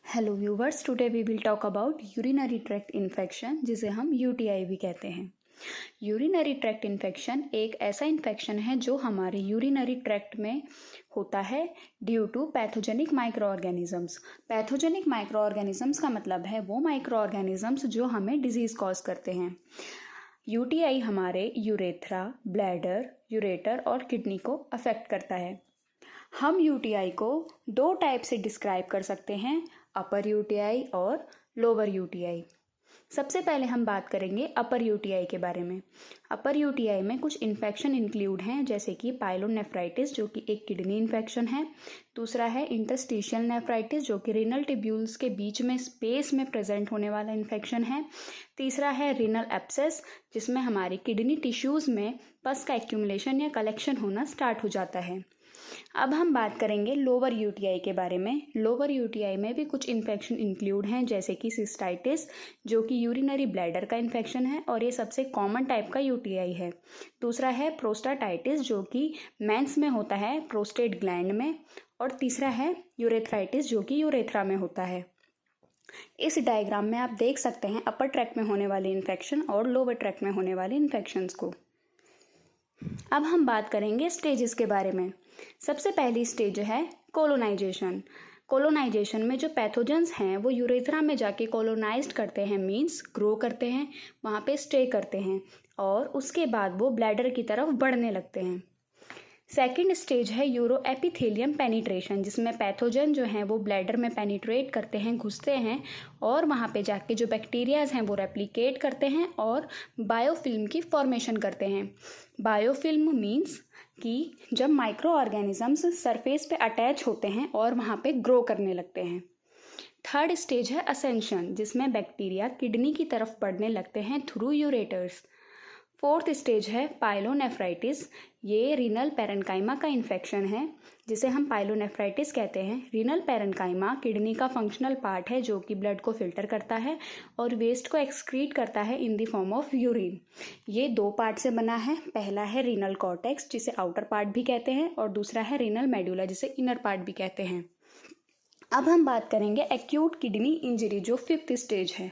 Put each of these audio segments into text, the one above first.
Hello viewers, today we will talk about urinary tract infection, जिसे हम UTI भी कहते हैं। यूरिनरी ट्रैक्ट इन्फेक्शन एक ऐसा इन्फेक्शन है जो हमारे यूरिनरी ट्रैक्ट में होता है due to pathogenic micro organisms. Pathogenic micro organisms का मतलब है वो माइक्रो ऑर्गेनिजम्स जो हमें डिजीज़ कॉज करते हैं। यूटीआई हमारे यूरेथ्रा, ब्लैडर, यूरेटर और किडनी को अफेक्ट करता है। हम यूटीआई को दो टाइप से डिस्क्राइब कर सकते हैं, अपर यूटीआई और लोअर यूटीआई। सबसे पहले हम बात करेंगे अपर यूटीआई के बारे में। अपर यूटीआई में कुछ इन्फेक्शन इंक्लूड हैं, जैसे कि पाइलोनेफ्राइटिस जो कि एक किडनी इन्फेक्शन है। दूसरा है इंटरस्टिशियल नेफ्राइटिस जो कि रीनल ट्यूब्यूल्स के बीच में स्पेस में प्रेजेंट होने वाला इन्फेक्शन है। तीसरा है रीनल एब्सेस, जिसमें हमारी किडनी टिश्यूज़ में पस का एक्यूमुलेशन या कलेक्शन होना स्टार्ट हो जाता है। अब हम बात करेंगे लोअर यूटीआई के बारे में। लोअर यूटीआई में भी कुछ इन्फेक्शन इंक्लूड हैं, जैसे कि सिस्टाइटिस जो कि यूरिनरी ब्लैडर का इन्फेक्शन है और ये सबसे कॉमन टाइप का यूटीआई है। दूसरा है प्रोस्टाटाइटिस जो कि मेंस में होता है प्रोस्टेट ग्लैंड में। और तीसरा है यूरेथ्राइटिस जो कि यूरेथ्रा में होता है। इस डायग्राम में आप देख सकते हैं अपर ट्रैक में होने वाले इन्फेक्शन और लोअर ट्रैक में होने वाले इन्फेक्शंस को। अब हम बात करेंगे स्टेजेस के बारे में। सबसे पहली स्टेज है कोलोनाइजेशन। कोलोनाइजेशन में जो पैथोजेंस हैं वो यूरेथ्रा में जाके कोलोनाइज्ड करते हैं, मीन्स ग्रो करते हैं, वहाँ पे स्टे करते हैं और उसके बाद वो ब्लैडर की तरफ बढ़ने लगते हैं। सेकेंड स्टेज है यूरो एपिथेलियम पेनिट्रेशन, जिसमें पैथोजन जो हैं वो ब्लैडर में पेनिट्रेट करते हैं, घुसते हैं और वहाँ पे जाके जो बैक्टीरियाज हैं वो रेप्लिकेट करते हैं और बायोफिल्म की फॉर्मेशन करते हैं। बायोफिल्म मीन्स कि जब माइक्रो ऑर्गेनिजम्स सरफेस पे अटैच होते हैं और वहाँ पे ग्रो करने लगते हैं। थर्ड स्टेज है असेंशन, जिसमें बैक्टीरिया किडनी की तरफ बढ़ने लगते हैं थ्रू यूरेटर्स। फोर्थ स्टेज है पाइलोनेफ्राइटिस। ये रीनल पैरेन्काइमा का इन्फेक्शन है, जिसे हम पाइलोनेफ्राइटिस कहते हैं। रीनल पैरेन्काइमा किडनी का फंक्शनल पार्ट है जो कि ब्लड को फिल्टर करता है और वेस्ट को एक्सक्रीट करता है in the form of urine. ये दो पार्ट से बना है। पहला है रीनल कॉर्टेक्स, जिसे आउटर पार्ट भी कहते हैं, और दूसरा है रीनल मेडुला, जिसे इनर पार्ट भी कहते हैं। अब हम बात करेंगे एक्यूट किडनी इंजरी, जो फिफ्थ स्टेज है।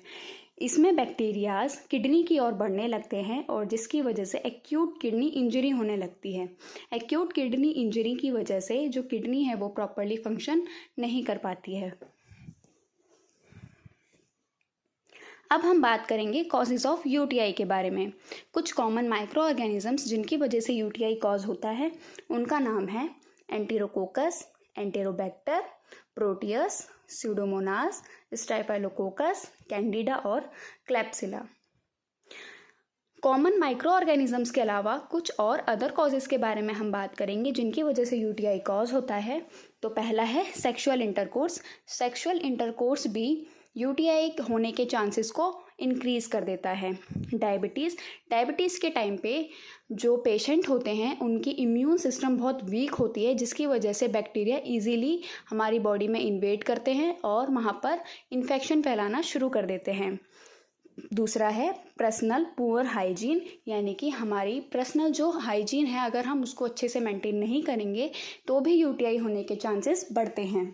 इसमें बैक्टीरियाज किडनी की ओर बढ़ने लगते हैं और जिसकी वजह से एक्यूट किडनी इंजरी होने लगती है। एक्यूट किडनी इंजरी की वजह से जो किडनी है वो प्रॉपरली फंक्शन नहीं कर पाती है। अब हम बात करेंगे कॉजेज ऑफ यूटीआई के बारे में। कुछ कॉमन माइक्रो ऑर्गेनिजम्स जिनकी वजह से यूटीआई कॉज होता है उनका नाम है एंटेरोकोकस, एंटेरोबैक्टर, प्रोटियस, स्यूडोमोनास, स्टाइफाइलोकोकस, कैंडिडा और क्लैप्सिला। कॉमन माइक्रो ऑर्गेनिजम्स के अलावा कुछ और अदर कॉजेज के बारे में हम बात करेंगे जिनकी वजह से यूटीआई कॉज होता है। तो पहला है सेक्सुअल इंटरकोर्स। सेक्सुअल इंटरकोर्स भी यूटीआई होने के चांसेस को इंक्रीज कर देता है। डायबिटीज़ के टाइम पे जो पेशेंट होते हैं उनकी इम्यून सिस्टम बहुत वीक होती है, जिसकी वजह से बैक्टीरिया इजीली हमारी बॉडी में इन्वेड करते हैं और वहाँ पर इन्फेक्शन फैलाना शुरू कर देते हैं। दूसरा है पर्सनल पुअर हाइजीन, यानी कि हमारी पर्सनल जो हाइजीन है अगर हम उसको अच्छे से मेंटेन नहीं करेंगे तो भी यूटीआई होने के चांसेस बढ़ते हैं।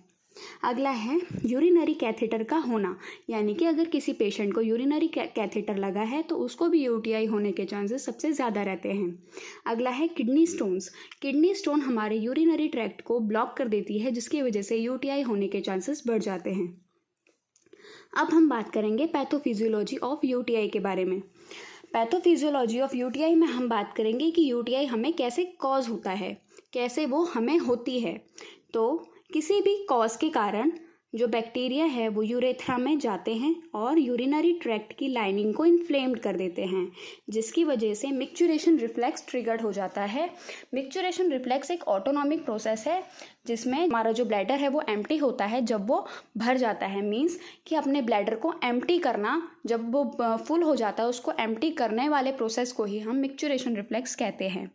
अगला है यूरिनरी कैथेटर का होना, यानी कि अगर किसी पेशेंट को यूरिनरी कैथेटर लगा है तो उसको भी यूटीआई होने के चांसेस सबसे ज़्यादा रहते हैं। अगला है किडनी स्टोन्स। किडनी स्टोन हमारे यूरिनरी ट्रैक्ट को ब्लॉक कर देती है, जिसकी वजह से यूटीआई होने के चांसेस बढ़ जाते हैं। अब हम बात करेंगे पैथोफिजियोलॉजी ऑफ यूटीआई के बारे में। पैथोफिजियोलॉजी ऑफ यूटीआई में हम बात करेंगे कि यूटीआई हमें कैसे कॉज होता है, कैसे वो हमें होती है। तो किसी भी कॉज के कारण जो बैक्टीरिया है वो यूरेथ्रा में जाते हैं और यूरिनरी ट्रैक्ट की लाइनिंग को इन्फ्लेम्ड कर देते हैं, जिसकी वजह से मिक्चुरेशन रिफ्लेक्स ट्रिगर्ड हो जाता है। मिक्चुरेशन रिफ्लेक्स एक ऑटोनॉमिक प्रोसेस है जिसमें हमारा जो ब्लैडर है वो एम्प्टी होता है जब वो भर जाता है। मीन्स कि अपने ब्लैडर को एम्प्टी करना, जब वो फुल हो जाता है उसको एम्प्टी करने वाले प्रोसेस को ही हम मिक्चुरेशन रिफ्लेक्स कहते हैं।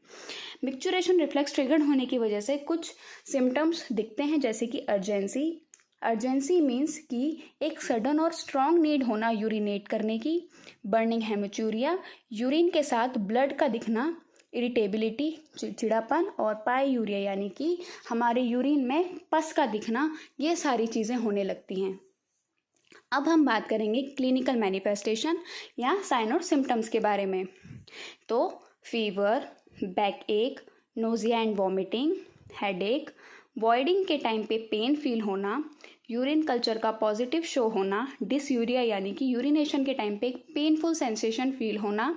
मिक्चुरेशन रिफ्लेक्स ट्रिगर्ड होने की वजह से कुछ सिम्टम्स दिखते हैं, जैसे कि अर्जेंसी मीन्स कि एक सडन और स्ट्रॉन्ग नीड होना यूरिनेट करने की, बर्निंग हेमेचूरिया, यूरिन के साथ ब्लड का दिखना, इरिटेबिलिटी चिड़चिड़ापन, और पाईयूरिया यानी कि हमारे यूरिन में पस का दिखना, ये सारी चीज़ें होने लगती हैं। अब हम बात करेंगे क्लिनिकल मैनिफेस्टेशन या साइन और सिम्टम्स के बारे में। तो फीवर, बैक एक, nausea and vomiting, headache, voiding के टाइम पे पेन फील होना, यूरिन कल्चर का पॉजिटिव शो होना, डिसयूरिया यानी कि यूरिनेशन के टाइम पे एक पेनफुल सेंसेशन फील होना,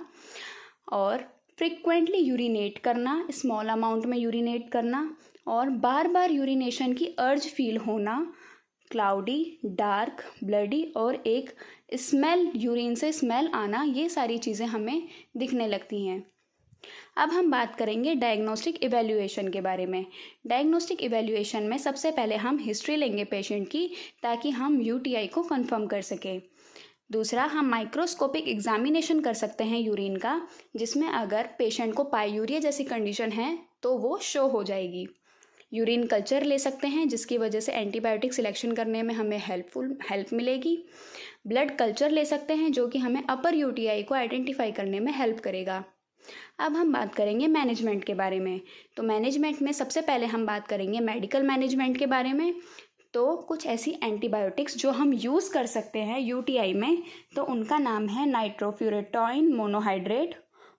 और फ्रिक्वेंटली यूरिनेट करना, स्मॉल अमाउंट में यूरिनेट करना, और बार बार यूरिनेशन की अर्ज फील होना, क्लाउडी, डार्क, ब्लडी और एक स्मेल, यूरिन से स्मेल आना, ये सारी चीज़ें हमें दिखने लगती हैं। अब हम बात करेंगे डायग्नोस्टिक इवैल्यूएशन के बारे में। डायग्नोस्टिक इवैल्यूएशन में सबसे पहले हम हिस्ट्री लेंगे पेशेंट की, ताकि हम यूटीआई को कंफर्म कर सकें। दूसरा, हम माइक्रोस्कोपिक एग्जामिनेशन कर सकते हैं यूरिन का, जिसमें अगर पेशेंट को पायूरिया जैसी कंडीशन है तो वो शो हो जाएगी। यूरिन कल्चर ले सकते हैं, जिसकी वजह से एंटीबायोटिक सिलेक्शन करने में हमें हेल्प मिलेगी। ब्लड कल्चर ले सकते हैं, जो कि हमें अपर यूटीआई को आइडेंटिफाई करने में हेल्प करेगा। अब हम बात करेंगे मैनेजमेंट के बारे में। तो मैनेजमेंट में सबसे पहले हम बात करेंगे मेडिकल मैनेजमेंट के बारे में। तो कुछ ऐसी एंटीबायोटिक्स जो हम यूज़ कर सकते हैं यूटीआई में, तो उनका नाम है नाइट्रोफ्यूरेटॉइन मोनोहाइड्रेट,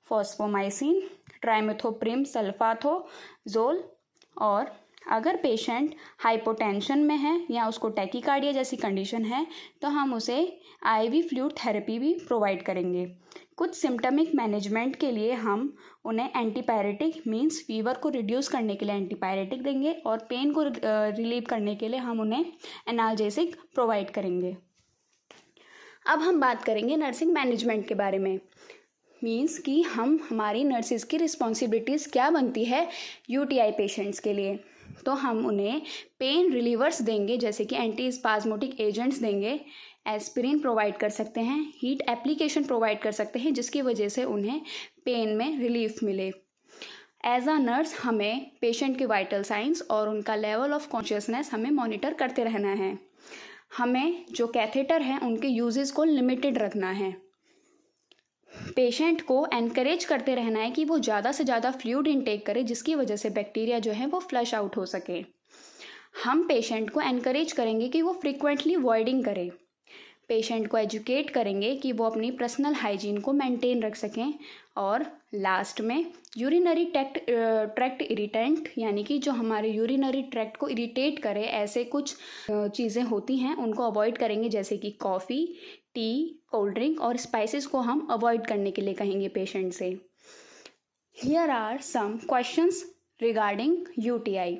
फॉस्फोमाइसिन, ट्राइमेथोप्रिम सल्फाथोजोल। और अगर पेशेंट हाइपोटेंशन में है या उसको टैकीकार्डिया जैसी कंडीशन है, तो हम उसे आईवी फ्लूइड थेरेपी भी प्रोवाइड करेंगे। कुछ सिम्टमिक मैनेजमेंट के लिए हम उन्हें एंटीपायरेटिक मींस फीवर को रिड्यूस करने के लिए एंटीपायरेटिक देंगे, और पेन को रिलीव करने के लिए हम उन्हें एनाल्जेसिक प्रोवाइड करेंगे। अब हम बात करेंगे नर्सिंग मैनेजमेंट के बारे में। मीन्स कि हमारी नर्सिस की रिस्पॉन्सिबिलिटीज़ क्या बनती है यूटीआई पेशेंट्स के लिए। तो हम उन्हें पेन रिलीवर्स देंगे, जैसे कि एंटी स्पाज्मोटिक एजेंट्स देंगे, एस्पिरिन प्रोवाइड कर सकते हैं, हीट एप्लीकेशन प्रोवाइड कर सकते हैं, जिसकी वजह से उन्हें पेन में रिलीफ मिले। एज अ नर्स हमें पेशेंट के वाइटल साइंस और उनका लेवल ऑफ कॉन्शियसनेस हमें मॉनिटर करते रहना है। हमें जो कैथेटर हैं उनके यूजेस को लिमिटेड रखना है। पेशेंट को एनकरेज करते रहना है कि वो ज़्यादा से ज़्यादा फ्लूइड इनटेक करे, जिसकी वजह से बैक्टीरिया जो है वो फ्लश आउट हो सके। हम पेशेंट को एनकरेज करेंगे कि वो फ्रिक्वेंटली वॉइडिंग करे। पेशेंट को एजुकेट करेंगे कि वो अपनी पर्सनल हाइजीन को मेंटेन रख सकें। और लास्ट में यूरिनरी ट्रैक्ट इरिटेंट, यानी कि जो हमारे यूरिनरी ट्रैक्ट को इरिटेट करे, ऐसे कुछ चीज़ें होती हैं, उनको अवॉइड करेंगे, जैसे कि कॉफ़ी, टी, कोल्ड ड्रिंक और स्पाइसेस को हम अवॉइड करने के लिए कहेंगे पेशेंट से। Here are some questions regarding UTI.